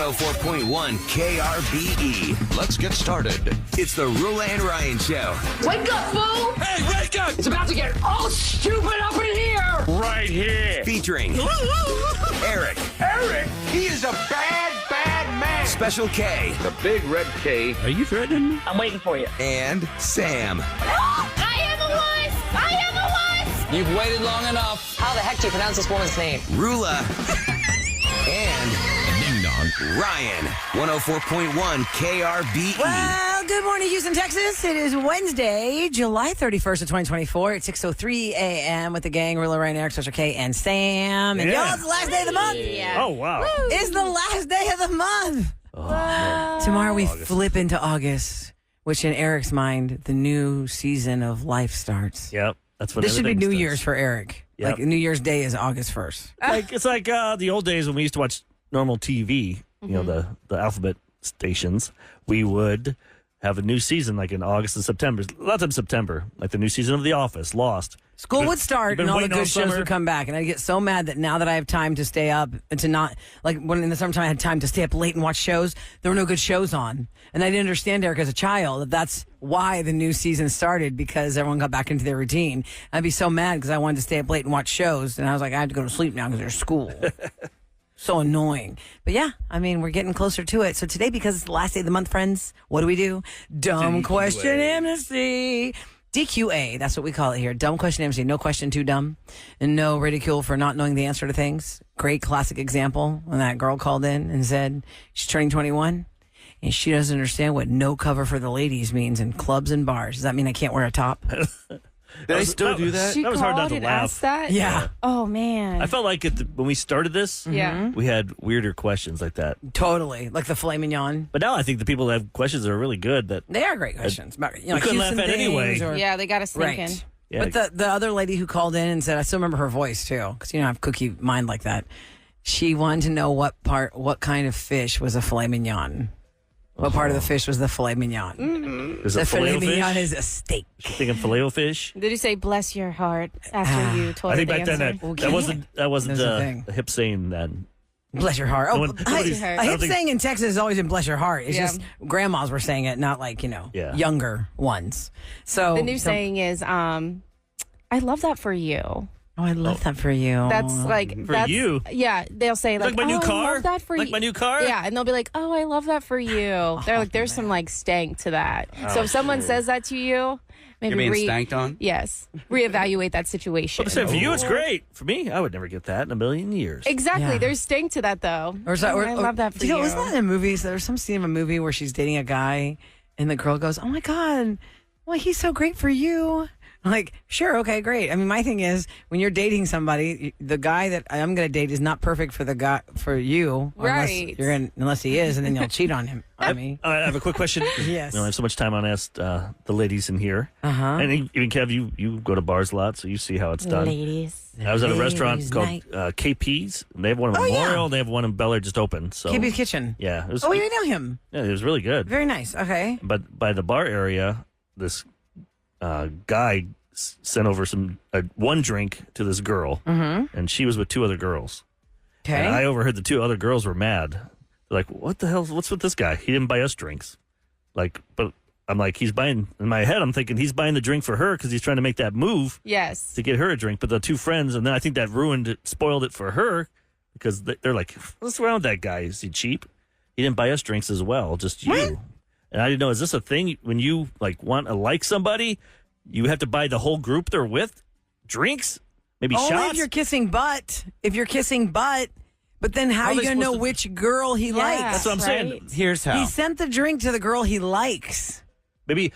104.1 KRBE. Let's get started. It's the Roula and Ryan Show. Wake up, fool! Hey, wake up! It's about to get all stupid up in here! Right here. Featuring Eric. Eric, he is a bad, bad man. Special K. The big red K. Are you threatening me? I'm waiting for you. And Sam. I am a wuss! I am a wuss! You've waited long enough. How the heck do you pronounce this woman's name? Roula. And Ding dong. Ryan. 104.1 KRBE. Well, good morning, Houston, Texas. It is Wednesday, July 31st of 2024. It's 6:03 a.m. with the gang, Roula, Ryan, Eric, Special K, and Sam. And y'all, it's the last day of the month. Yeah. Oh, wow. It's the last day of the month. Tomorrow we flip into August, which in Eric's mind, the new season of life starts. Yep. That's what This should be everything New starts. Year's for Eric. Yep. Like New Year's Day is August 1st. It's like the old days when we used to watch normal TV, you know, the alphabet stations. We would have a new season like in August and September. A lot of times September, like the new season of The Office, Lost. School would start you've been and all the waiting all good shows summer. would come back. And I'd get so mad that now that I have time to stay up and to not, like when in the summertime I had time to stay up late and watch shows, there were no good shows on. And I didn't understand, Eric, as a child, that that's why the new season started, because everyone got back into their routine. I'd be so mad because I wanted to stay up late and watch shows. And I was like, I have to go to sleep now because there's school. So annoying. But yeah, I mean, we're getting closer to it. So today, because it's the last day of the month, friends, what do? Dumb question amnesty. DQA, that's what we call it here. Dumb question amnesty. No question too dumb. And no ridicule for not knowing the answer to things. Great classic example when that girl called in and said she's turning 21 and she doesn't understand what no cover for the ladies means in clubs and bars. Does that mean I can't wear a top? Did I still do that? She That was hard not called to and laugh. asked that? Yeah, Oh, man. I felt like when we started this, Yeah. we had weirder questions like that. totally. Like the filet mignon. But now I think the people that have questions that are really good that They are great questions. About, you know, we couldn't Houston laugh at things anyway. or- Yeah, they got us thinking. Right. Yeah. But the other lady who called in and said, I still remember her voice too, because you know I have cookie mind like that. She wanted to know what kind of fish was a filet mignon. What part of the fish was the filet mignon? Is The it filet filet mignon fish? is a steak. Thinking filet fish? Did you say bless your heart after you told I think her back the then answer? that wasn't That's the thing. a hip saying then. Bless your heart. Oh, No one- nobody's- a I hip don't think- saying in Texas has always been bless your heart. It's Yeah. just grandmas were saying it, not like, you know, Yeah. younger ones. So The new saying is, I love that for you. Oh, I love that for you. That's like For that's, you? Yeah, they'll say like, my new oh, car? I love that for Like you. my new car? Yeah, and they'll be like, oh, I love that for you. They're like, there's some like stank to that. So if someone says that to you, maybe You're being stanked on? Yes, reevaluate that situation. But I said, for you, it's great. For me, I would never get that in a million years. Exactly. Yeah. There's stank to that though. Or is that, I love that for you know, you. wasn't that in a movie? So there's some scene of a movie where she's dating a guy and the girl goes, oh my God, well, he's so great for you. I'm like, sure, okay, great. I mean, my thing is when you're dating somebody, the guy that I'm going to date is not perfect for the guy for you, Right. unless he is, and then you'll cheat on him. I mean, I have a quick question. Yes. We don't have so much time on ask the ladies in here. Uh-huh. And even Kev, you go to bars a lot, so you see how it's done. Ladies. I was at a restaurant Ladies' called night. KP's. And they have one in Memorial. And they have one in Bel Air just opened. So KB's Kitchen. yeah, it was. Oh, you know him. Yeah, it was really good. Very nice. Okay. But by the bar area, this guy sent over one drink to this girl, and she was with two other girls. Okay. And I overheard the two other girls were mad. They're like, "What the hell? What's with this guy? He didn't buy us drinks." Like, but I'm like, he's buying. In my head, I'm thinking he's buying the drink for her because he's trying to make that move Yes. to get her a drink. But the two friends, and then I think that ruined it, spoiled it for her because they're like, "What's wrong with that guy? Is he cheap? He didn't buy us drinks as well, just you." What? And I didn't know, is this a thing when you like want to like somebody? You have to buy the whole group they're with drinks, maybe Only shots. if you're kissing butt. If you're kissing butt, but then how How are are you they going to know supposed which girl he likes? That's what I'm saying. Here's how. He sent the drink to the girl he likes. Maybe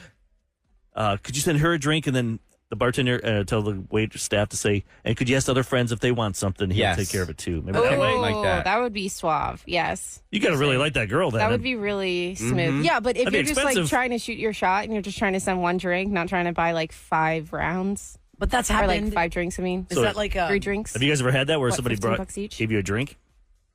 could you send her a drink and then the bartender tell the wait staff to say, and could you ask other friends if they want something? He'll Yes. take care of it too. Maybe that way. like that. That would be suave. Yes. You got to really like that girl. Then That would be really smooth. Yeah, but if That'd be you're just like expensive. trying to shoot your shot and you're just trying to send one drink, not trying to buy like 5 rounds But that's or happened. like 5 drinks, I mean. Is that like 3 drinks? Have you guys ever had that where What, somebody $15 each? gave you a drink?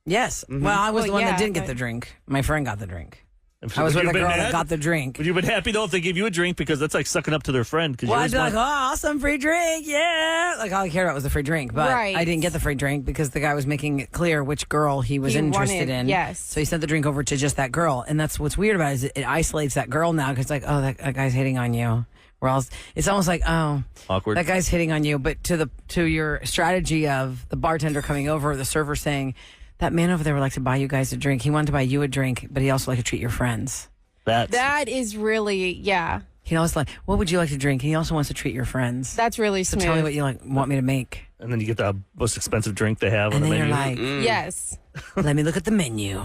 Yes. Well, I was Well, the one yeah, that didn't get but- the drink. My friend got the drink. I was Would with you a have girl been that mad? got the drink. Would you have been happy, though, if they gave you a drink? Because that's like sucking up to their friend. Because Well, I'd be like, oh, awesome, free drink, yeah. Like, all I cared about was the free drink. But Right. I didn't get the free drink because the guy was making it clear which girl he was He interested wanted- in. yes. So he sent the drink over to just that girl. And that's what's weird about it is it isolates that girl now because, like, oh, that guy's hitting on you. It's almost like, oh, Awkward. that guy's hitting on you. But to your strategy of the bartender coming over, the server saying, that man over there would like to buy you guys a drink. He wanted to buy you a drink, but he also like to treat your friends. That is really, yeah. He always like, what would you like to drink? And he also wants to treat your friends. That's really So smooth. tell me what you want me to make. And then you get the most expensive drink they have on And the then menu. you're like, Yes. let me look at the menu.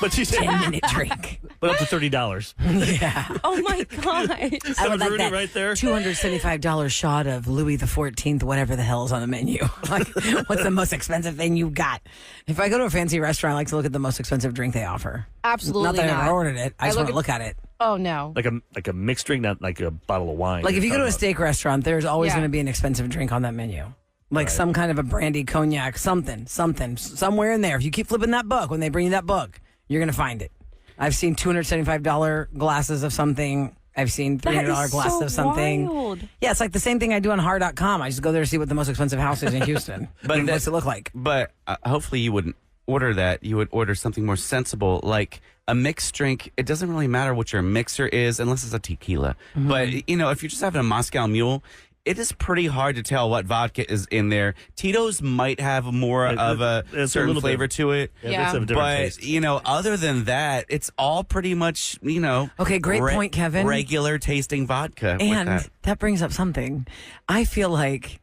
But she said, 10-minute drink. but up to $30. Yeah. Oh my God. I would like Rudy that right there. $275 shot of Louis XIV, whatever the hell is on the menu. Like, what's the most expensive thing you got? If I go to a fancy restaurant, I like to look at the most expensive drink they offer. Absolutely Not that I not. ever ordered it. I just want to look look at it. Oh no. Like a mixed drink, not like a bottle of wine. Like, if you go to a You're talking steak restaurant, there's always Yeah. going to be an expensive drink on that menu. Like some kind of a brandy, cognac, something, somewhere in there. If you keep flipping that book, when they bring you that book, you're going to find it. I've seen $275 glasses of something. I've seen $300 glasses of something. Wild. Yeah, it's like the same thing I do on Hard.com. I just go there to see what the most expensive house is in Houston. But And what's it look like? But hopefully you wouldn't order that. You would order something more sensible, like a mixed drink. It doesn't really matter what your mixer is, unless it's a tequila. Mm-hmm. But, you know, if you're just having a Moscow Mule, it is pretty hard to tell what vodka is in there. Tito's might have more of a it's a certain little bit- flavor to it. Yeah, Yeah. that's a different But, taste. you know, other than that, it's all pretty much, you know. Okay, great point, Kevin. Regular tasting vodka. with And that brings up something. I feel like,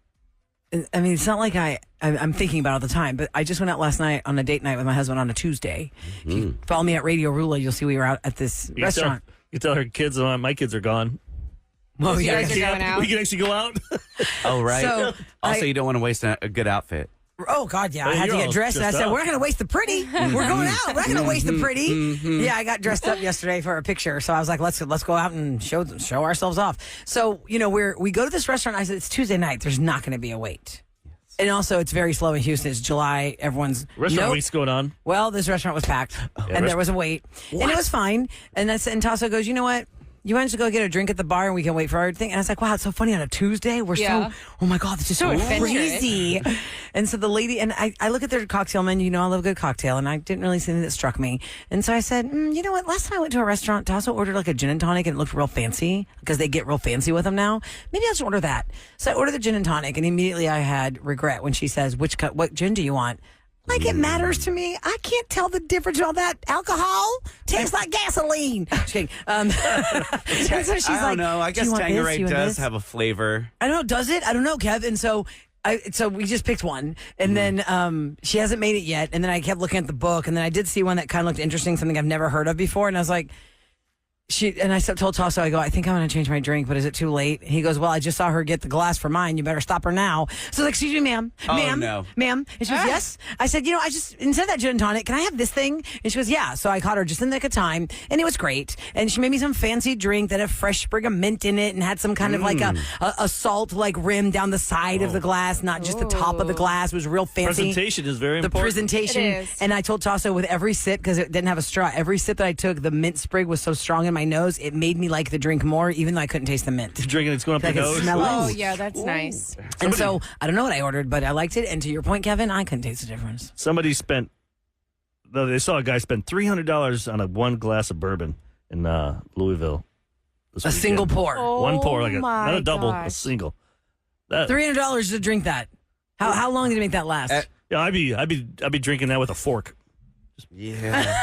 I mean, it's not like I'm thinking about it all the time, but I just went out last night on a date night with my husband on a Tuesday. If you follow me at Radio Roula, you'll see we were out at this You can restaurant. you can tell her kids, my kids are gone. Oh, You yeah. guys are going out? We can actually go out. Oh, right. So, also, you don't want to waste a good outfit. Oh, God, yeah. I Well, had to you're get all dressed. And I dressed said, up. we're not going to waste the pretty. We're going out. We're not going to waste the pretty. Yeah, I got dressed up yesterday for a picture. So I was like, let's go out and show ourselves off. So, you know, we go to this restaurant. I said, it's Tuesday night. There's not going to be a wait. And also, it's very slow in Houston. It's July. Everyone's Restaurant Nope. week's going on. Well, this restaurant was packed, and there was a wait, and it was fine. And Tasso goes, you know what? You want to go get a drink at the bar and we can wait for our thing? And I was like, wow, it's so funny on a Tuesday. We're Yeah. oh my God, this is so adventurous. crazy. And so the lady, and I look at their cocktail menu, you know, I love a good cocktail, and I didn't really see anything that struck me. And so I said, you know what? Last time I went to a restaurant, Tasso ordered like a gin and tonic and it looked real fancy because they get real fancy with them now. Maybe I'll just order that. So I ordered the gin and tonic, and immediately I had regret when she says, what gin do you want? Like, it matters to me. I can't tell the difference on that. Alcohol tastes like gasoline. Just kidding. And so she's I don't like, know. I "Do guess you want this? Tanqueray You want does this?" have a flavor. I don't know. Does it? I don't know, Kev. And so we just picked one, and then she hasn't made it yet. And then I kept looking at the book, and then I did see one that kind of looked interesting, something I've never heard of before. And I was like, I told Tasso, I go, I think I'm going to change my drink, but is it too late? And he goes, well, I just saw her get the glass for mine. You better stop her now. So I was like, excuse me, ma'am. Oh, ma'am. no. Ma'am. And she goes, yes. I said, you know, instead of that gin and tonic, can I have this thing? And she goes, yeah. So I caught her just in the nick of time, and it was great. And she made me some fancy drink that had a fresh sprig of mint in it and had some kind of like a salt like rim down the side of the glass, not just the top of the glass. It was real fancy. Presentation is very The important. presentation. It is. And I told Tasso with every sip, because it didn't have a straw, every sip that I took, the mint sprig was so strong in my nose, it made me like the drink more, even though I couldn't taste the mint. Drinking, it's going up I your could nose. smell it. Oh yeah, that's nice. And so I don't know what I ordered, but I liked it. And to your point, Kevin, I couldn't taste the difference. Somebody spent. No, they saw a guy spend $300 on one glass of bourbon in Louisville. this A weekend. single pour. One pour, Oh like my not a double, a gosh. single. That, $300 to drink that. How long did it make that last? yeah, I'd be drinking that with a fork. Yeah.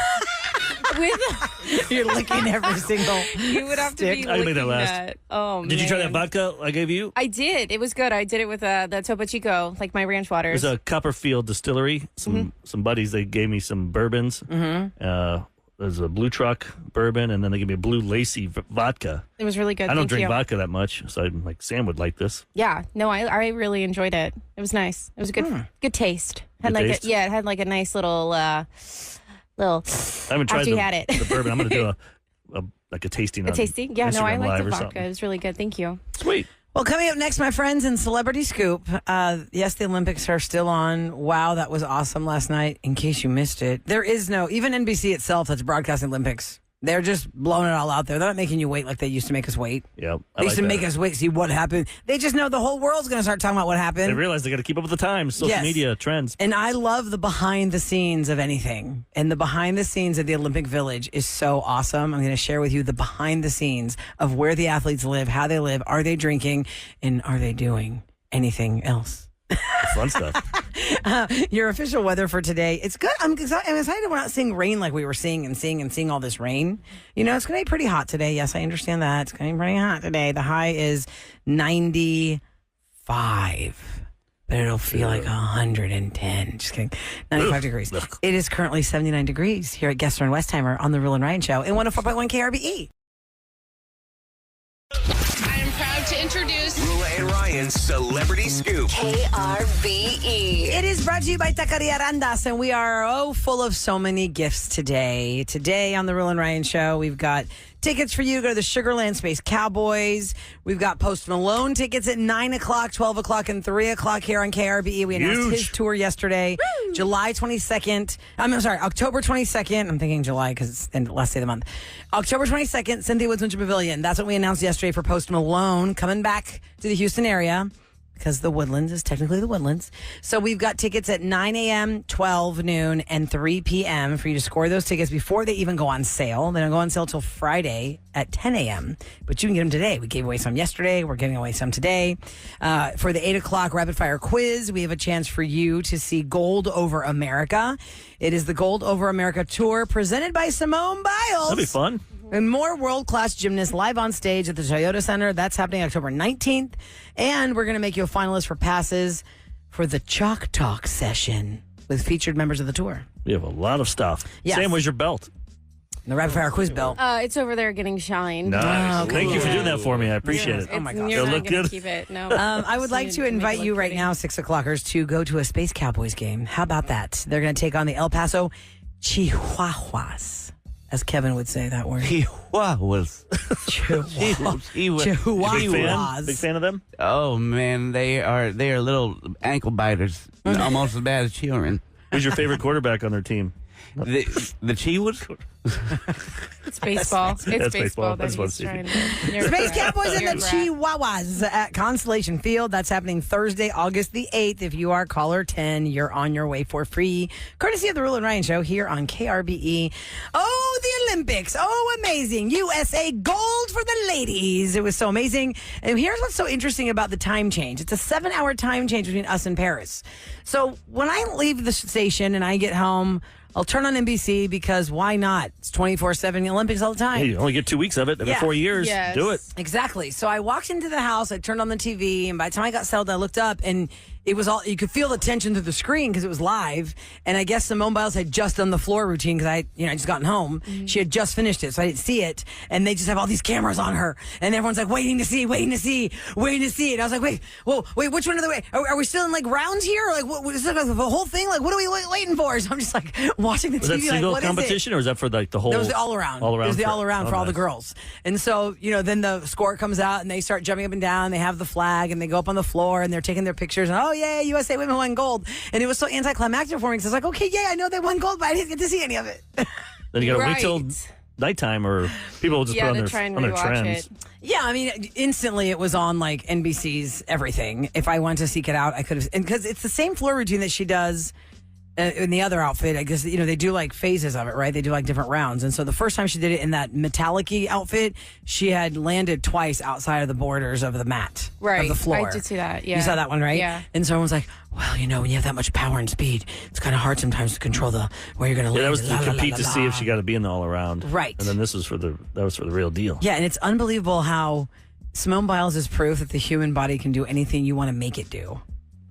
You're licking every single. You would have to be I can make licking that last. that. Oh, Did you try that man. vodka I gave you? I did. It was good. I did it with the Topo Chico, like my ranch waters. There's a Copperfield distillery. Some buddies, they gave me some bourbons. Mm-hmm. There's a Blue Truck bourbon, and then they gave me a Blue Lacy vodka. It was really good. I don't Thank drink you. vodka that much, so I'm like, Sam would like this. Yeah, no, I really enjoyed it. It was nice. It was a good taste. Had Good like taste? it had like a nice little I haven't tried after you had it. the bourbon. I'm going to do a tasting. a tasting. Yeah, no, I Instagram liked Live the or vodka. something. It was really good. Thank you. Sweet. Well, coming up next, my friends, in Celebrity Scoop. Yes, the Olympics are still on. Wow, that was awesome last night. In case you missed it, there is no, even NBC itself that's broadcasting Olympics. They're just blowing it all out there. They're not making you wait like they used to make us wait. Yep. They used to make us wait to see what happened. They just know the whole world's going to start talking about what happened. They realize they got to keep up with the times, social media trends. And I love the behind the scenes of anything. And the behind the scenes of the Olympic Village is so awesome. I'm going to share with you the behind the scenes of where the athletes live, how they live, are they drinking, and are they doing anything else? Fun stuff. Your official weather for today. It's good. I'm excited we're not seeing rain like we were seeing all this rain. You know, it's going to be pretty hot today. Yes, I understand that. It's going to be pretty hot today. The high is 95. But it'll feel like 110. Just kidding. 95 degrees. It is currently 79 degrees here at Gessler and Westheimer on the Roula and Ryan Show in 104.1 KRBE. I am proud to introduce Roula and Ryan's Celebrity Scoop. KRBE. It is brought to you by Taqueria Arandas, and we are full of so many gifts today. Today on the Roula and Ryan Show, we've got tickets for you to go to the Sugarland Space Cowboys. We've got Post Malone tickets at 9 o'clock, 12 o'clock, and 3 o'clock here on KRBE. We announced his tour yesterday, July 22nd. I'm sorry, October 22nd. I'm thinking July because it's the last day of the month. October 22nd, Cynthia Woods Winter Pavilion. That's what we announced yesterday for Post Malone coming back to the Houston area. Because the Woodlands is technically the Woodlands. So we've got tickets at 9 a.m., 12 noon, and 3 p.m. for you to score those tickets before they even go on sale. They don't go on sale till Friday at 10 a.m. But you can get them today. We gave away some yesterday. We're giving away some today. For the 8 o'clock rapid fire quiz, we have a chance for you to see Gold Over America. It is the Gold Over America tour presented by Simone Biles. That'll be fun. And more world-class gymnasts live on stage at the Toyota Center. That's happening October 19th. And we're going to make you a finalist for passes for the Chalk Talk session with featured members of the tour. We have a lot of stuff. Yes. Sam, where's your belt? The rapid fire quiz belt. It's over there getting shined. Nice. Thank you for doing that for me. I appreciate it. Oh, my gosh. You're It'll not look gonna good. keep it. No. I would like Just to need make invite it you look right pretty. now, 6 o'clockers, to go to a Space Cowboys game. How about that? They're going to take on the El Paso Chihuahuas. As Kevin would say that word. Chihuahuas. Chihuahuas. Big fan of them? Oh man, they are little ankle biters, almost as bad as children. Who's your favorite quarterback on their team? The Chihuahuas? It's baseball. It's That's baseball. baseball. That's that what he's it's- trying to. You're Space right. Cowboys and You're the right. Chihuahuas at Constellation Field. That's happening Thursday, August the 8th. If you are caller 10, you're on your way for free. Courtesy of the Roula and Ryan Show here on KRBE. Oh, the Olympics. Oh, amazing. USA gold for the ladies. It was so amazing. And here's what's so interesting about the time change. It's a 7-hour time change between us and Paris. So when I leave the station and I get home, I'll turn on NBC because why not? It's 24/7 Olympics all the time. Hey, you only get 2 weeks of it every Yeah. 4 years. Yes. Do it. Exactly. So I walked into the house, I turned on the TV, and by the time I got settled, I looked up and it was all, you could feel the tension through the screen because it was live. And I guess Simone Biles had just done the floor routine because I just gotten home. She had just finished it, so I didn't see it. And they just have all these cameras on her. And everyone's like, waiting to see. And I was like, wait, which one are the, are we still in like rounds here? Or like, what is it, like, the whole thing? Like, what are we waiting for? So I'm just like watching the Was TV. that single like, what competition or was that for like the whole? That was the all around. All around. It was the all around for all the nice. girls. And so, then the score comes out and they start jumping up and down. They have the flag and they go up on the floor and they're taking their pictures. And oh, yeah, USA women won gold. And it was so anticlimactic for me because I was like, okay, yeah, I know they won gold, but I didn't get to see any of it. Then you got to wait Right. till nighttime or people will just Yeah, put to on try their, and on their rewatch trends. it. Yeah, I mean, instantly it was on like NBC's everything. If I wanted to seek it out, I could have. And because it's the same floor routine that she does in the other outfit. I guess, they do like phases of it, right? They do like different rounds. And so the first time she did it in that metallic-y outfit, she had landed twice outside of the borders of the mat, Right. of the floor. I did see that, yeah. You saw that one, right? Yeah. And so everyone's like, well, when you have that much power and speed, it's kind of hard sometimes to control where you're going to land. Yeah, that was La, to la, compete la, to la, see la. if she got to be in the all around. Right. And then this was for the real deal. Yeah, and it's unbelievable how Simone Biles is proof that the human body can do anything you want to make it do.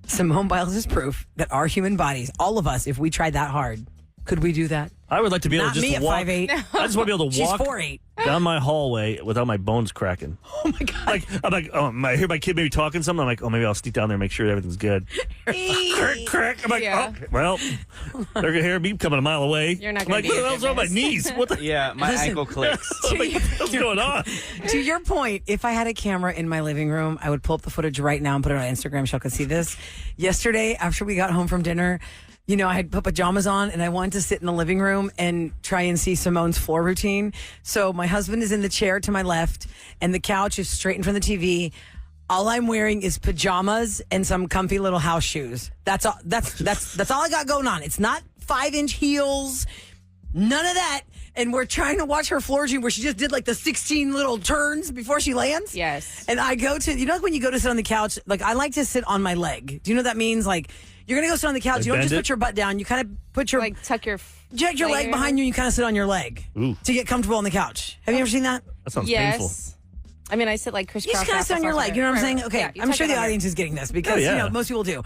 Simone Biles is proof that our human bodies, all of us, if we tried that hard, Could we do that? I would like to be able Not to me just at walk. 5'8". I just want to be able to She's walk 4'8". down my hallway without my bones cracking. Oh my God. Like I'm like, oh, I hear my kid maybe talking something. I'm like, oh, maybe I'll sneak down there and make sure everything's good. Crack, crack. I'm like, Yeah. oh, well, they're gonna hear me coming a mile away. You're not I'm gonna like, be what the a hell's on my witness. knees? What the? Yeah, my Listen. ankle clicks. I'm like, what's going on? To your point, if I had a camera in my living room, I would pull up the footage right now and put it on Instagram so I could see this. Yesterday, after we got home from dinner, you know, I had put pajamas on and I wanted to sit in the living room and try and see Simone's floor routine. So my husband is in the chair to my left and the couch is straight in front of the TV. All I'm wearing is pajamas and some comfy little house shoes. That's all. That's all I got going on. It's not 5-inch heels, none of that. And we're trying to watch her floor routine where she just did like the 16 little turns before she lands. Yes. And I go to, you know, like when you go to sit on the couch, like I like to sit on my leg. Do you know what that means? Like you're going to go sit on the couch. Like you don't just bend put it? your butt down. You kind of put your, Like tuck your jack your leg behind you and you kind of sit on your leg Ooh. to get comfortable on the couch. Have you ever seen that? That sounds Yes. painful. I mean, I sit like crisscross. You just kind of sit on your leg. You know what I'm saying? Okay. Yeah, you I'm tuck sure it the under. audience is getting this because, Oh, yeah. you know, most people do.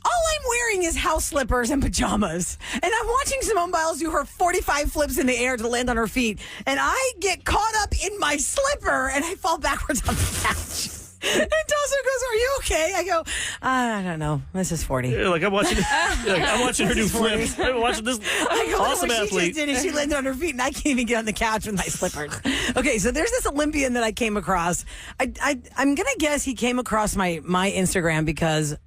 All I'm wearing is house slippers and pajamas. And I'm watching Simone Biles do her 45 flips in the air to land on her feet. And I get caught up in my slipper and I fall backwards on the couch. And Dawson goes, "Are you okay?" I go, "I don't know. This is 40. Yeah, like I'm watching her do flips. I'm watching this I go, awesome what she athlete. just did is she landed on her feet, and I can't even get on the couch with my slippers. Okay, so there's this Olympian that I came across. I'm gonna guess he came across my Instagram because, in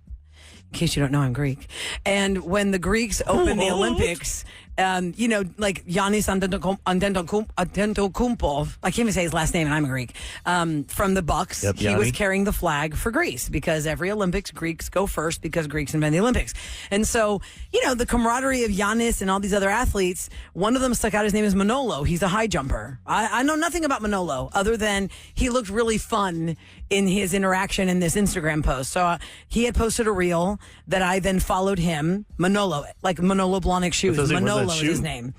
case you don't know, I'm Greek. And when the Greeks opened the Olympics, you know, like Giannis Antetokounmpo, I can't even say his last name, and I'm a Greek, from the Bucks, Yep, he was Yanni. carrying the flag for Greece because every Olympics, Greeks go first because Greeks invent the Olympics. And so, you know, the camaraderie of Giannis and all these other athletes, one of them stuck out. His name is Manolo. He's a high jumper. I know nothing about Manolo other than he looked really fun in his interaction in this Instagram post. So he had posted a reel that I then followed him, Manolo, like Manolo Blahnik shoes. What's that Manolo is shoe? his name.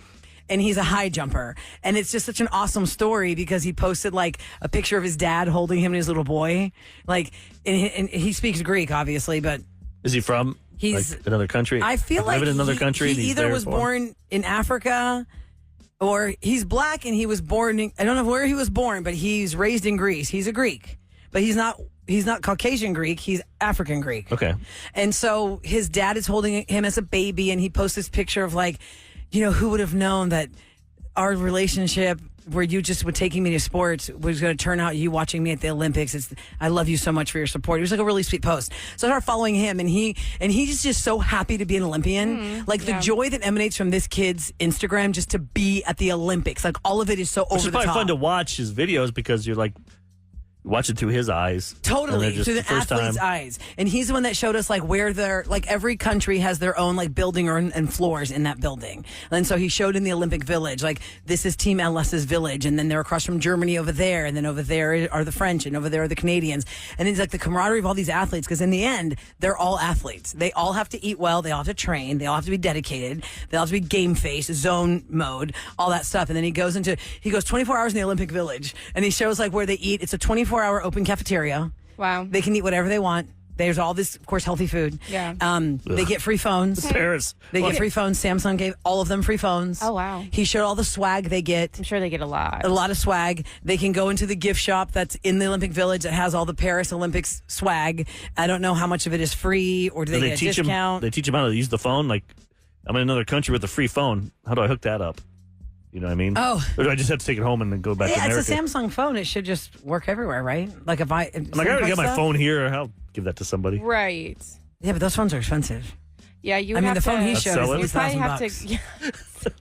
And he's a high jumper. And it's just such an awesome story because he posted like a picture of his dad holding him and his little boy. Like, and he speaks Greek, obviously, but Is he from He's- like another country? I feel like living in another country. he and he's either there was for him? born in Africa or he's black and he was born in, I don't know where he was born, but he's raised in Greece. He's a Greek, but he's not Caucasian Greek. He's African Greek. Okay. And so his dad is holding him as a baby, and he posts this picture of like, you know, who would have known that our relationship where you just were taking me to sports was going to turn out you watching me at the Olympics. I love you so much for your support. It was like a really sweet post. So I started following him, and he's just so happy to be an Olympian. Like the joy that emanates from this kid's Instagram just to be at the Olympics. Like all of it is so Which over is the probably top. fun to watch his videos because you're like watching through his eyes. Totally, And they're through the just first athlete's time. eyes. And he's the one that showed us like where they're, like every country has their own like building and floors in that building. And so he showed in the Olympic Village, like this is Team LS's village. And then they're across from Germany over there. And then over there are the French and over there are the Canadians. And it's like the camaraderie of all these athletes because in the end, they're all athletes. They all have to eat well. They all have to train. They all have to be dedicated. They all have to be game face, zone mode, all that stuff. And then he goes 24 hours in the Olympic Village and he shows like where they eat. It's a 24-hour open cafeteria. Wow. They can eat whatever they want. There's all this, of course, healthy food. Yeah. They get free phones. Paris. They get free phones. Samsung gave all of them free phones. Oh, wow. He showed all the swag they get. I'm sure they get a lot. A lot of swag. They can go into the gift shop that's in the Olympic Village that has all the Paris Olympics swag. I don't know how much of it is free or do they get a teach him. discount. They teach him how to use the phone. Like I'm in another country with a free phone. How do I hook that up? You know what I mean? Oh. Or do I just have to take it home and then go back to Yeah, America? it's a Samsung phone. It should just work everywhere, right? Like if I I'm like, I already got my phone here. I'll give that to somebody. Right. Yeah, but those phones are expensive. Yeah, you I mean, have the phone to, he Let's showed sell is it. you probably have $1,000. to. Yeah.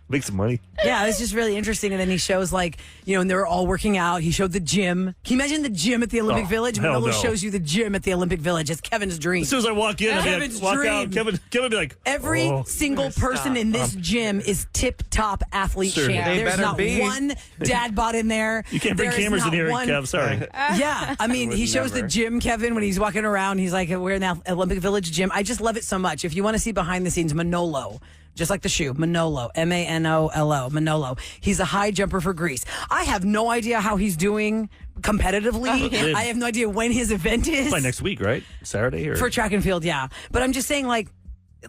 Make some money. Yeah, it's just really interesting. And then he shows like, you know, and they're all working out. He showed the gym. Can you imagine the gym at the Olympic Oh, Village? hell Manolo no. shows you the gym at the Olympic Village. It's Kevin's dream. As soon as I walk in, I'll be Kevin's like, walk dream. out. Kevin would be like, Every oh. single person in this gym is tip-top athlete Sure. shape. They There's better not be. one dad bod in there. You can't bring There is cameras in not here, one- Kev. Sorry. Yeah, I mean, he shows the gym, Kevin, when he's walking around. He's like, we're in the Olympic Village gym. I just love it so much. If you want to see behind the scenes, Manolo, just like the shoe, Manolo, Manolo, Manolo. He's a high jumper for Greece. I have no idea how he's doing competitively. yeah. I have no idea when his event is. By next week, right? Saturday or For track and field, yeah. But I'm just saying, like,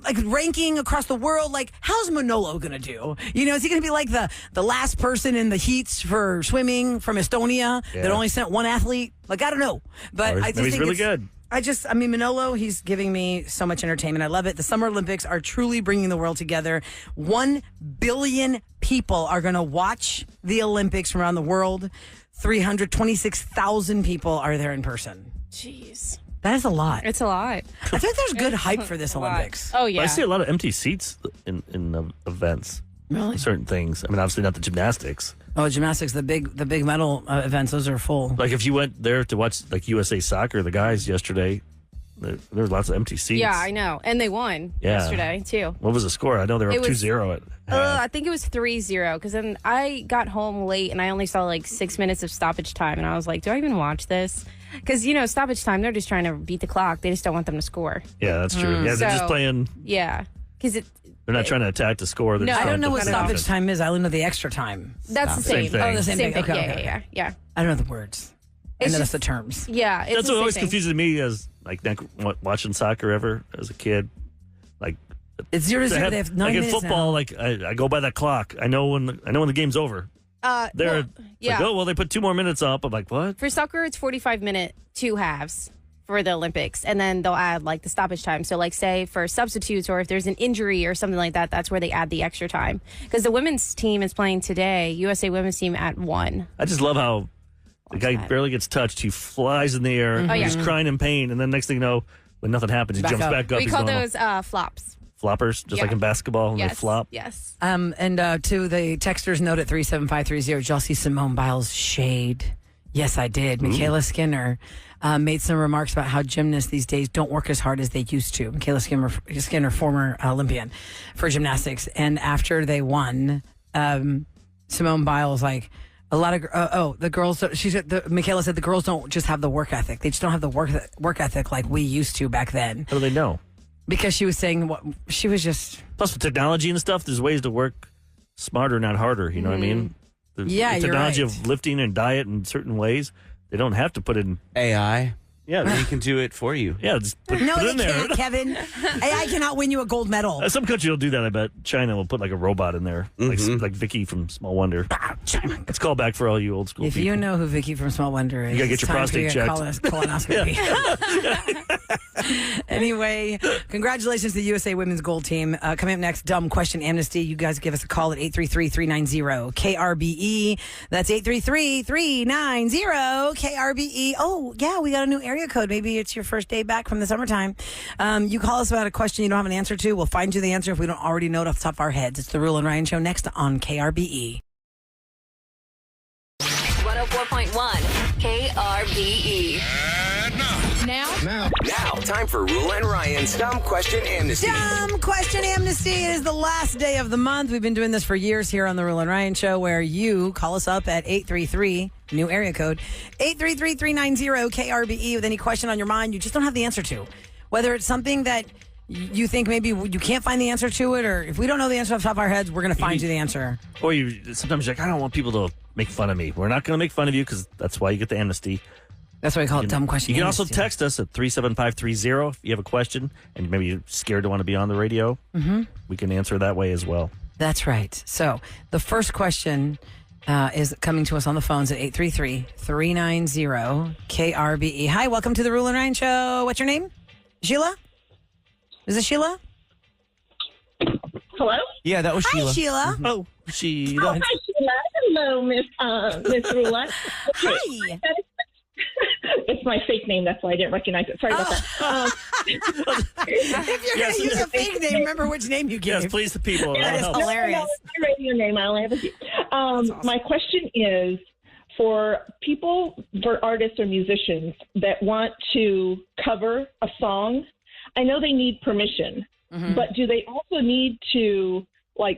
like ranking across the world, like how's Manolo going to do? You know, is he going to be like the last person in the heats for swimming from Estonia that only sent one athlete? Like, I don't know. But I just he's think really good. I mean, Manolo, he's giving me so much entertainment. I love it. The Summer Olympics are truly bringing the world together. 1 billion people are going to watch the Olympics from around the world. 326,000 people are there in person. Jeez. That is a lot. It's a lot. I think there's good hype for this Olympics. Oh, yeah. I see a lot of empty seats in events. Really? Certain things. I mean, obviously not the gymnastics. Oh, gymnastics, the big medal events, those are full. Like if you went there to watch like USA Soccer, the guys yesterday, there were lots of empty seats. Yeah, I know. And they won yesterday, too. What was the score? I know they were up 2-0 at half. I think it was 3-0 because then I got home late and I only saw like 6 minutes of stoppage time. And I was like, do I even watch this? Because, you know, stoppage time, they're just trying to beat the clock. They just don't want them to score. Yeah, that's true. Yeah, they're just playing. Yeah. Because they're not trying to attack the score. They're just I don't know what trying to stoppage defend. time is. I only know the extra time. That's the same. Same thing. Oh, the same thing. Okay. Yeah. I don't know the words. I know that's the terms. Yeah. It's That's the what same always thing. confuses me as like watching soccer ever as a kid. Like It's 0-0. They have 9 like in minutes football, now. like I go by that clock. I know when the game's over. They're like, oh well, they put 2 more minutes up. I'm like, what? For soccer, it's 45-minute 2 halves for the Olympics, and then they'll add like the stoppage time. So, like, say for substitutes or if there's an injury or something like that, that's where they add the extra time. Because the women's team is playing today, USA women's team at 1. I just love how the guy barely gets touched. He flies in the air. He's crying in pain, and then next thing you know, when nothing happens, he jumps back up. We He's call normal. those flops. Floppers, just like in basketball, when they flop. Yes. And to the texters note at 37530, did y'all see Simone Biles' shade? Yes, I did. Michaela Skinner made some remarks about how gymnasts these days don't work as hard as they used to. Michaela Skinner, former Olympian for gymnastics. And after they won, Simone Biles, like, a lot of the girls. She said, Michaela said the girls don't just have the work ethic. They just don't have the work ethic like we used to back then. How do they know? Because she was saying what she was just. Plus, with technology and stuff, there's ways to work smarter, not harder. You know what I mean? The you're technology right. of lifting and diet in certain ways, they don't have to put in. AI. Yeah, He can do it for you. yeah. Just put No, it they in there. can't, Kevin. AI cannot win you a gold medal. Some country will do that. I bet China will put like a robot in there, like Vicky from Small Wonder. Let's call back for all you old school If people. you know who Vicky from Small Wonder is, You gotta get it's your time for prostate checked. Colonoscopy. Anyway, congratulations to the USA Women's Gold Team. Coming up next, Dumb Question Amnesty. You guys give us a call at 833-390-KRBE. That's 833-390-KRBE. Oh, yeah, we got a new area code. Maybe it's your first day back from the summertime. You call us about a question you don't have an answer to. We'll find you the answer if we don't already know it off the top of our heads. It's the Roula and Ryan Show next on KRBE. 104.1 KRBE. Now, time for Roula and Ryan's Dumb Question Amnesty. Dumb Question Amnesty. It is the last day of the month. We've been doing this for years here on the Roula and Ryan Show, where you call us up at 833, new area code, 833-390-KRBE with any question on your mind you just don't have the answer to. Whether it's something that you think maybe you can't find the answer to it, or if we don't know the answer off the top of our heads, we're going to find you the answer. Or sometimes you're like, I don't want people to make fun of me. We're not going to make fun of you because that's why you get the amnesty. That's why we call it Dumb Question You can Amnesty. also text us at 37530 if you have a question and maybe you're scared to want to be on the radio. Mm-hmm. We can answer that way as well. That's right. So the first question is coming to us on the phones at 833-390-KRBE. Hi, welcome to the Roula and Ryan Show. What's your name? Sheila? Is it Sheila? Hello? Yeah, that was Hi, Sheila. Sheila. Oh, she. Hi, Sheila. Hello, Miss Roula. Hi. It's my fake name. That's why I didn't recognize it. Sorry about that. If you're Yes, going to use a fake name, remember which name you gave. Yes, please, the people. That That'll is help. hilarious. No, it's my radio name. I only have a few. My question is for artists or musicians that want to cover a song. I know they need permission, but do they also need to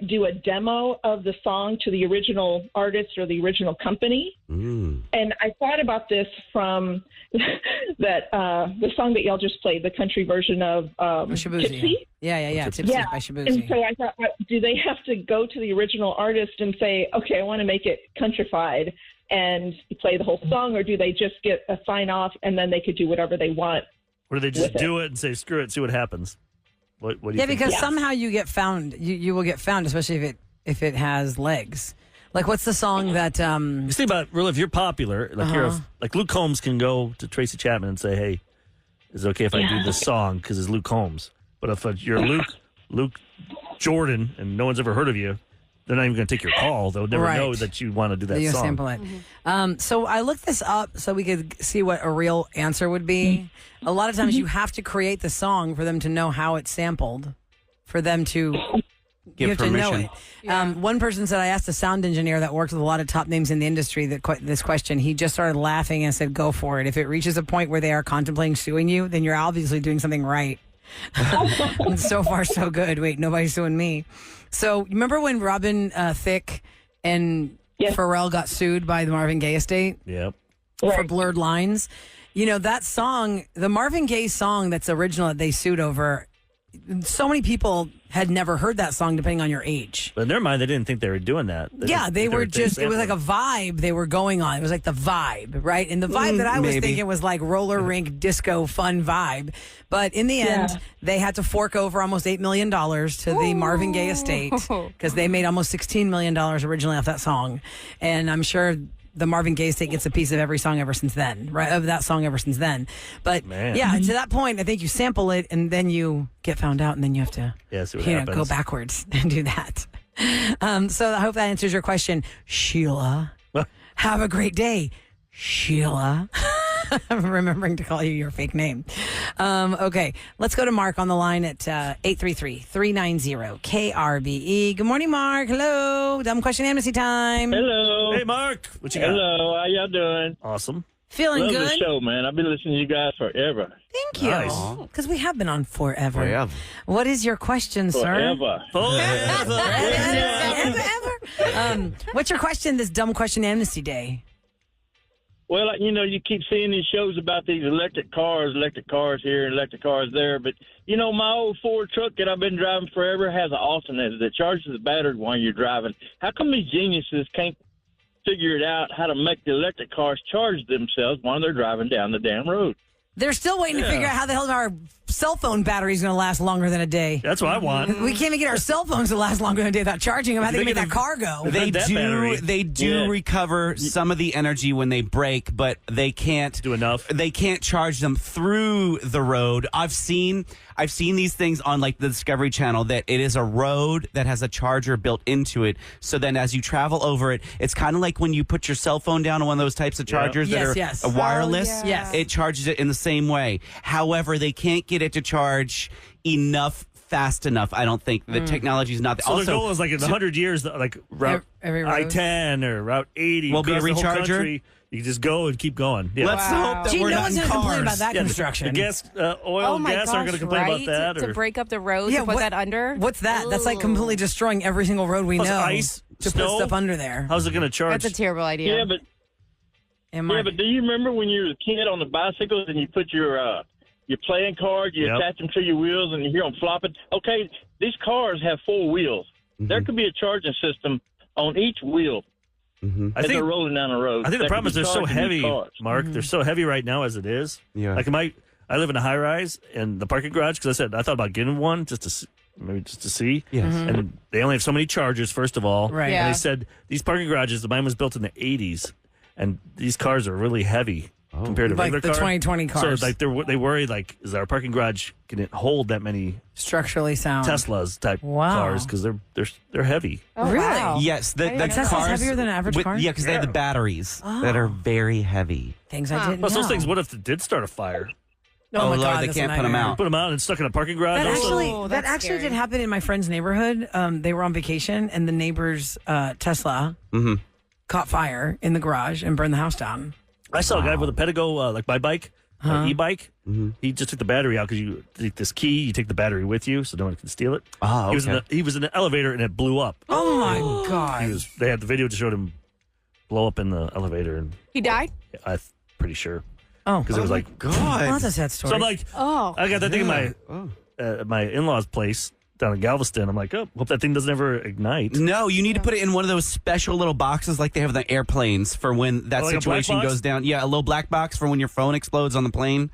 do a demo of the song to the original artist or the original company? And I thought about this from the song that y'all just played, the country version of Shabuzi. Tipsy. Yeah. Tipsy by Shabuzi. And so I thought, do they have to go to the original artist and say, okay, I want to make it countrified and play the whole song, or do they just get a sign off and then they could do whatever they want? Or do they just with do it and say, screw it, see what happens? What do you Yeah, think? because somehow you get found. You will get found, especially if it has legs. Like, what's the song that? You think about, really, if you're popular, like like Luke Combs can go to Tracy Chapman and say, "Hey, is it okay if I do this song because it's Luke Combs?" But if you're Luke Jordan and no one's ever heard of you, they're not even going to take your call. They'll never know that you want to do that you song. sample it. So I looked this up so we could see what a real answer would be. A lot of times you have to create the song for them to know how it's sampled, for them to Give you have permission. to know it. One person said, I asked a sound engineer that works with a lot of top names in the industry this question. He just started laughing and said, go for it. If it reaches a point where they are contemplating suing you, then you're obviously doing something right. So far, so good. Wait, nobody's suing me. So remember when Robin Thicke and Pharrell got sued by the Marvin Gaye estate? Yep. For Blurred Lines? You know, that song, the Marvin Gaye song that's original that they sued over, so many people had never heard that song, depending on your age. But in their mind, they didn't think they were doing that. They were just, it was like a vibe they were going on. It was like the vibe, right? And the vibe that I was thinking was like roller rink disco fun vibe. But in the end, they had to fork over almost $8 million to the Marvin Gaye estate because they made almost $16 million originally off that song. And I'm sure the Marvin Gaye estate gets a piece of every song ever since then, right? Of that song ever since then. But to that point, I think you sample it and then you get found out and then you have to go backwards and do that. So I hope that answers your question, Sheila. Have a great day, Sheila. I'm remembering to call you your fake name. Okay, let's go to Mark on the line at 833-390-KRBE. Good morning, Mark. Hello. Dumb question amnesty time. Hello. Hey, Mark. What you got? Hello. How y'all doing? Awesome. Feeling Love good? the show, man. I've been listening to you guys forever. Thank you. Nice. Because we have been on forever. What is your question, sir? Forever. Ever. What's your question this Dumb Question Amnesty Day? Well, you know, you keep seeing these shows about these electric cars here, electric cars there. But, you know, my old Ford truck that I've been driving forever has an alternator that charges the battery while you're driving. How come these geniuses can't figure it out how to make the electric cars charge themselves while they're driving down the damn road? They're still waiting to figure out how the hell our cell phone battery is going to last longer than a day. That's what I want. We can't even get our cell phones to last longer than a day without charging them. How do they make that car go? They do recover some of the energy when they break, but they can't do enough. They can't charge them through the road. I've seen these things on like the Discovery Channel that it is a road that has a charger built into it. So then as you travel over it, it's kind of like when you put your cell phone down on one of those types of chargers that are wireless. Oh, yes. It charges it in the same way. However, they can't get it to charge enough fast enough. I don't think the technology is not there. So the goal is like in 100 years, like Route I-10 or Route 80 will be a recharger. You can just go and keep going. Yeah. Let's hope that Gee, we're no not one's in going to complain cars. about that construction. The gas, oil and gas aren't going to complain about that. To break up the road, to put that under. What's that? That's like completely destroying every single road we Plus know. ice, to snow. put stuff under there. How's it going to charge? That's a terrible idea. Yeah, but do you remember when you were a kid on the bicycles and you put your playing card, you attach them to your wheels and you hear them flopping? Okay, these cars have 4 wheels. There could be a charging system on each wheel as they're rolling down the road. I think the problem is they're so heavy, Mark. Mm-hmm. They're so heavy right now as it is. Yeah. Like I live in a high rise and the parking garage because I thought about getting one just to see. Yes. And they only have so many chargers. First of all, Right. Yeah. And they said these parking garages. Mine was built in the 80s, and these cars are really heavy compared to Like regular the cars. 2020 cars. So like they worry like is our parking garage can it hold that many Structurally sound. Teslas type Wow. cars because they're heavy. Oh, Really? wow. Yes, the Tesla's cars heavier than an average car? Yeah, because they have the batteries that are very heavy. Things I didn't Plus know. those things. What if it did start a fire? Oh, my Lord, God, they that's a can't put 'em nightmare. out. Put them out and stuck in a parking garage. That also? that that's actually scary. did happen in my friend's neighborhood. They were on vacation, and the neighbor's Tesla caught fire in the garage and burned the house down. I saw a guy with a Pedigo, like my bike, e-bike. He just took the battery out because you take this key, you take the battery with you so no one can steal it. Oh, He was in the elevator and it blew up. Oh my God! They had the video that showed him blow up in the elevator, and He died? I'm pretty sure Oh, because it was like. well, that's a sad story. So I'm like, Oh. I got that thing in my in-laws' place down in Galveston. I'm like, oh, hope that thing doesn't ever ignite. No, you need to put it in one of those special little boxes like they have in the airplanes for when that Oh, like a black situation box? goes down. Yeah, a little black box for when your phone explodes on the plane.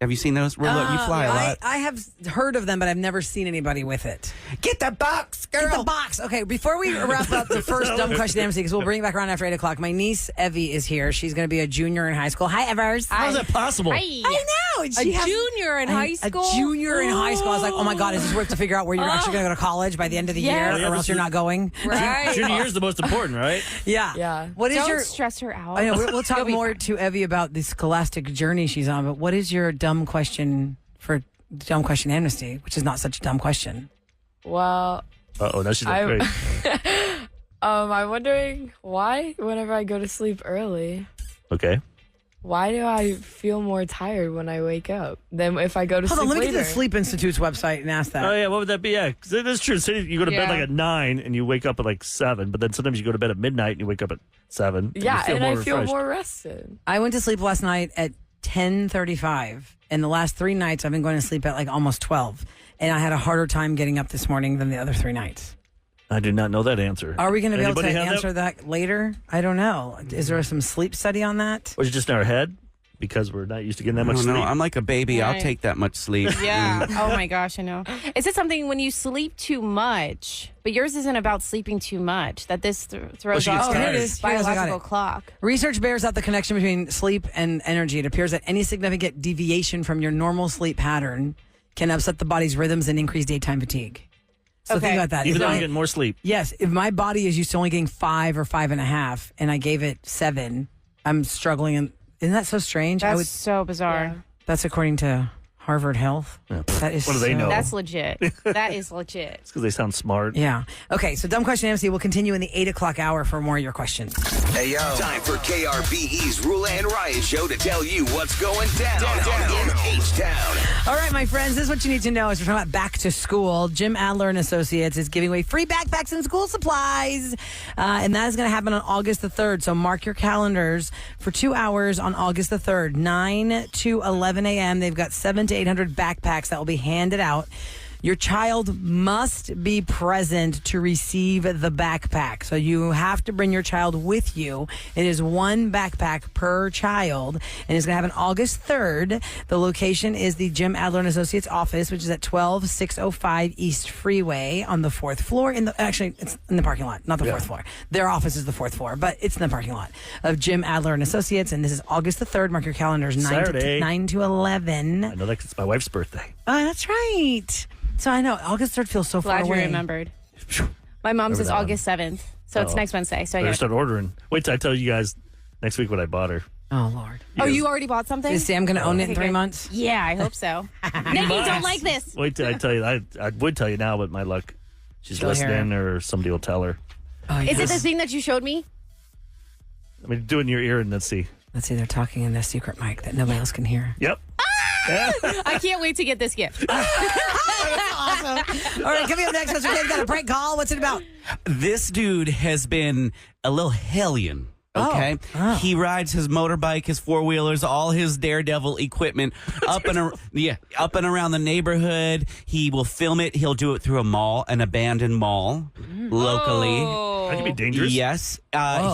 Have you seen those? Roula, you fly a lot. I have heard of them, but I've never seen anybody with it. Get the box, girl. Get the box. Okay, before we wrap up the first dumb question, Amnesty, because we'll bring it back around after 8 o'clock. My niece Evie is here. She's going to be a junior in high school. Hi, Evers. How is that possible? Hi. I know. And A she has- junior in high school? A junior in high school. I was like, oh my God, is this worth to figure out where you're actually going to go to college by the end of the Yes. year, or else you're not going? Right. Junior year is the most important, right? Yeah. Yeah. What is Don't your? stress her out. I know we'll talk You'll be more fine. to Evie about the scholastic journey she's on. But what is your dumb question for dumb question amnesty, which is not such a dumb question? Well, Uh-oh, now she's like, great. I'm wondering why, whenever I go to sleep early, Okay. why do I feel more tired when I wake up than if I go to Hold sleep on, let me later? get to the Sleep Institute's website and ask that. Oh, yeah, what would that be? Yeah, because it is true. Say you go to bed Yeah. like at 9 and you wake up at like 7, but then sometimes you go to bed at midnight and you wake up at 7. Yeah, you and I feel refreshed. more rested. I went to sleep last night at 10:35, and the last 3 nights I've been going to sleep at like almost 12, and I had a harder time getting up this morning than the other 3 nights. I do not know that answer. Are we going to be able to Anybody have answer that later? I don't know. Is there some sleep study on that? Was it just in our head? Because we're not used to getting that I much don't sleep. know. I'm like a baby. I'll Right. take that much sleep. Yeah. Oh my gosh, I know. Is it something when you sleep too much? But yours isn't about sleeping too much. That this throws she off gets Oh, here tired. it is. Here it is. I got biological it. clock. Research bears out the connection between sleep and energy. It appears that any significant deviation from your normal sleep pattern can upset the body's rhythms and increase daytime fatigue. So think Okay. about that. Even If though I- I'm getting more sleep. Yes, if my body is used to only getting 5 or 5.5, and I gave it 7, I'm struggling. And isn't that so strange? That's so bizarre. That's according to Harvard Health. That is What do they so- know? That's legit. That is legit. It's because they sound smart. Yeah. Okay, so Dumb Question Amnesty will continue in the 8 o'clock hour for more of your questions. Hey, yo. Time for KRBE's Roula and Ryan show to tell you what's going down in H-Town. All right, my friends, this is what you need to know as we're talking about back to school. Jim Adler and Associates is giving away free backpacks and school supplies. And that is going to happen on August the 3rd. So mark your calendars for 2 hours on August the 3rd, 9 to 11 a.m. They've got 700 to 800 backpacks that will be handed out. Your child must be present to receive the backpack. So you have to bring your child with you. It is 1 backpack per child, and it's going to happen August 3rd. The location is the Jim Adler and Associates office, which is at 12605 East Freeway on the 4th floor. Actually, it's in the parking lot, not the 4th floor. Their office is the 4th floor, but it's in the parking lot of Jim Adler and Associates. And this is August the 3rd. Mark your calendars, 9 to 11. I know that 'cause it's my wife's birthday. Oh, that's right. So I know August 3rd feels so far Glad you away. remembered. My mom's Remember is that one. August 7th. So it's Uh-oh. next Wednesday. So I Better gotta- start ordering. Wait till I tell you guys next week what I bought her. Oh, Lord. Oh, you already bought something? Is Sam going to own it in Okay, 3 good. months? Yeah, I hope so. Nikki, don't like this. Wait till I tell you. I would tell you now, but my luck, she's She'll hear listening or somebody will tell her. Oh, Is it yes. the thing that you showed me? I mean, do it in your ear and let's see. Let's see, they're talking in the secret mic that nobody else can hear. Yep. I can't wait to get this gift. All right, coming up next, Mr. Kid's got a prank call. What's it about? This dude has been a little hellion. Okay, he rides his motorbike, his 4-wheelers, all his daredevil equipment up and around the neighborhood. He will film it. He'll do it through a mall, an abandoned mall, locally. That could be dangerous. Yes,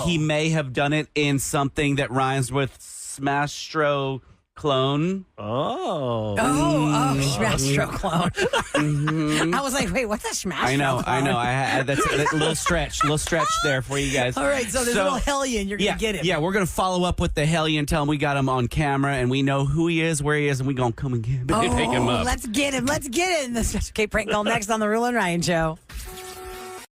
he may have done it in something that rhymes with Smastro clone. Oh. Smash Stroke Clone. I was like, wait, what's a Smash I know. Stroke Clone? I had that's a little stretch there for you guys. All right, so there's a little hellion. You're going to get him. Yeah, we're going to follow up with the hellion, tell him we got him on camera and we know who he is, where he is, and we're going to come and take him up. Let's get him. Let's get him. The Special K prank call next on the Roula and Ryan Show.